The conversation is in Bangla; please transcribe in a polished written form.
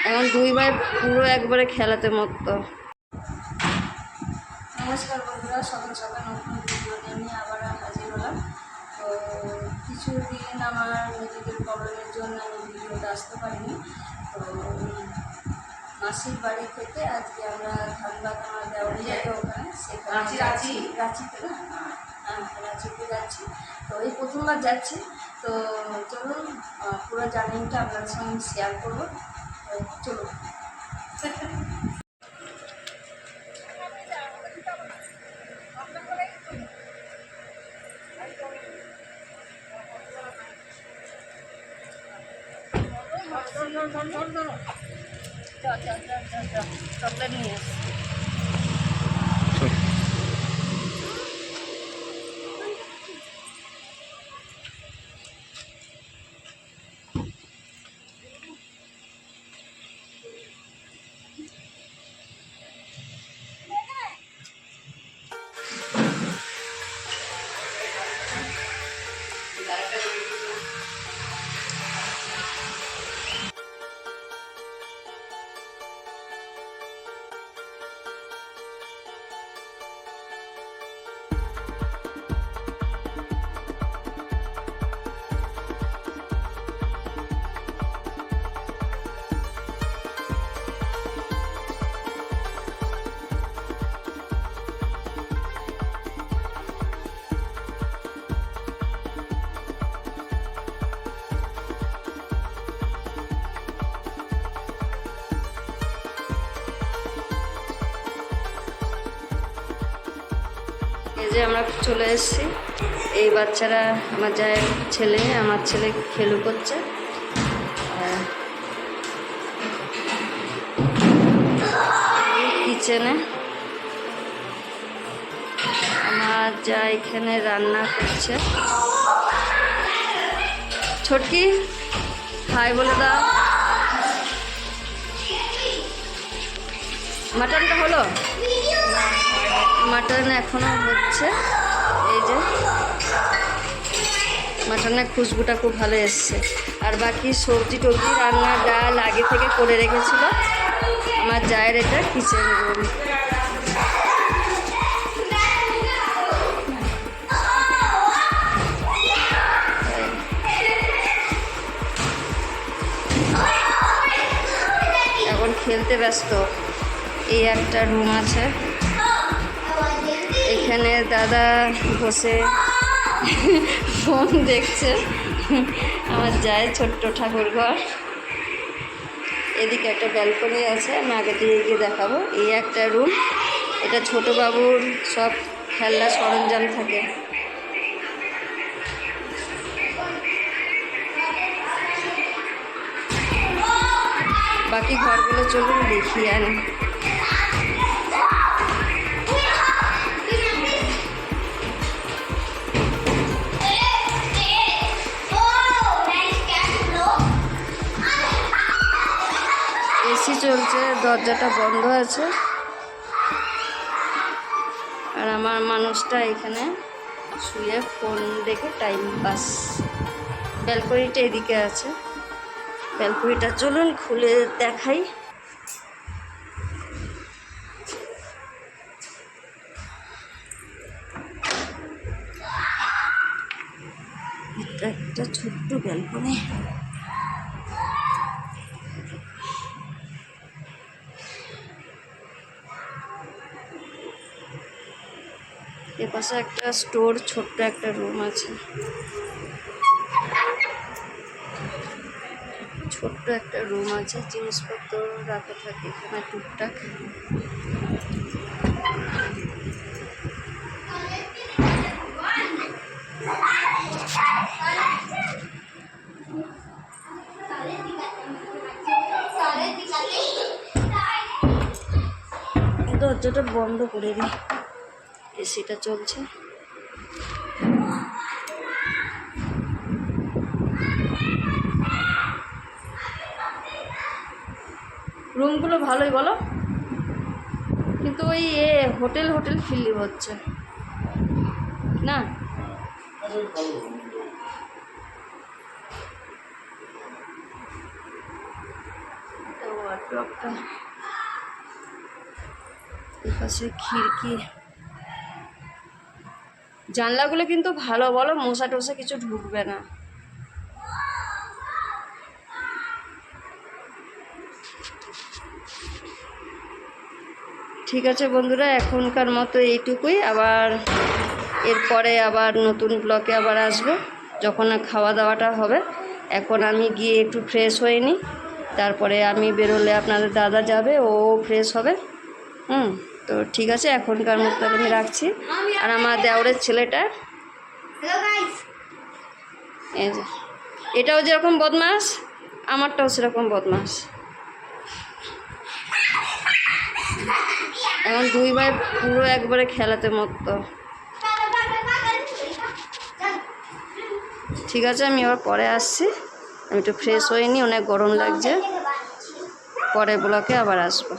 এখন দুই ভাই পুরো একবারে খেলাতে মত্ত। নমস্কার বন্ধুরা, সকাল সকাল নতুন ভিডিও নিয়ে আবার হাজির হলাম। তো কিছুদিন আমার নিজেদের প্রবলেমের জন্য আমি ভিডিওতে আসতে পারিনি। তো মাসির বাড়ি থেকে আজকে আমরা ধানবাদ আমার দেওয়ারি যাবে ওখানে, সেখানে রাঁচিতে না, রাঁচিতে যাচ্ছি। তো এই প্রথমবার যাচ্ছি। তো চলুন পুরো জার্নিটা আপনাদের সঙ্গে শেয়ার করবো। চলুন। চকলেট নিয়ে এসে এই যে আমরা চলে এসেছি। এই বাচ্চারা আমার জায়ের ছেলে, আমার ছেলে খেলু করছে। কিচেনে আমার যা এখানে রান্না করছে। ছোটকি হাই বলে দাও। মাটনটা হলো? মাটন এখনো হচ্ছে। এই যে মাটনের খুশবুটা খুব ভালো এসছে। আর বাকি সবজি টবজি রান্না ডাল আগে থেকে করে রেখেছিল আমার জায়ের। এটা কিচেন রুম। এখন খেলতে ব্যস্ত। এই একটা রুম আছে, এখানে দাদা বসে ফোন দেখছে। আমার যায় ছোট্ট ঠাকুর ঘর। এদিকে একটা ব্যালকনি আছে, আমি আগে দিয়ে গিয়ে দেখাবো। এই একটা রুম, এটা ছোট বাবুর সব খেলনা সরঞ্জাম থাকে। বাকি ঘরগুলো চলুন দেখিয়ে আনি। এসি চলছে, দরজাটা বন্ধ আছে। আর আমার মানুষটা এখানে শুয়ে ফোন দেখে টাইম পাস। ব্যালকনিটা এদিকে আছে, ব্যালকনিটা চলুন খুলে দেখাই। এটা একটা ছোট্ট ব্যালকনি। এপাশে একটা স্টোর, ছোট্ট একটা রুম আছে। ছোট্ট একটা রুম আছে, জিনিসপত্র রাখা থাকে এখানে টুকটাক। দরজাটা বন্ধ করে দিই, এসিটা চলছে। রুমগুলো ভালোই বলো, কিন্তু ওই হোটেল হোটেল ফিল হচ্ছে না। ওয়ার্ডরোবটা, এপাশে খিড়কি, জানলাগুলো কিন্তু ভালো, বলো মশা টশা কিছু ঢুকবে না। ঠিক আছে বন্ধুরা, এখনকার মতো এইটুকুই। আবার এরপরে আবার নতুন ব্লকে আবার আসবো যখন খাওয়া দাওয়াটা হবে। এখন আমি গিয়ে একটু ফ্রেশ হয়ে নিই, তারপরে আমি বেরোলে আপনাদের দাদা যাবে, ও ফ্রেশ হবে। তো ঠিক আছে, এখনকার মতো আমি রাখছি। আর আমার দেওরের ছেলেটা, এই যে এটাও যেরকম বদমাস, আমারটাও সেরকম বদমাস। এখন দুই ভাই পুরো একবারে খেলাতে মতো। ঠিক আছে, আমি আবার পরে আসছি, আমি একটু ফ্রেশ হয়ে নিই, অনেক গরম লাগছে, পরে ব্লকে আবার আসবো।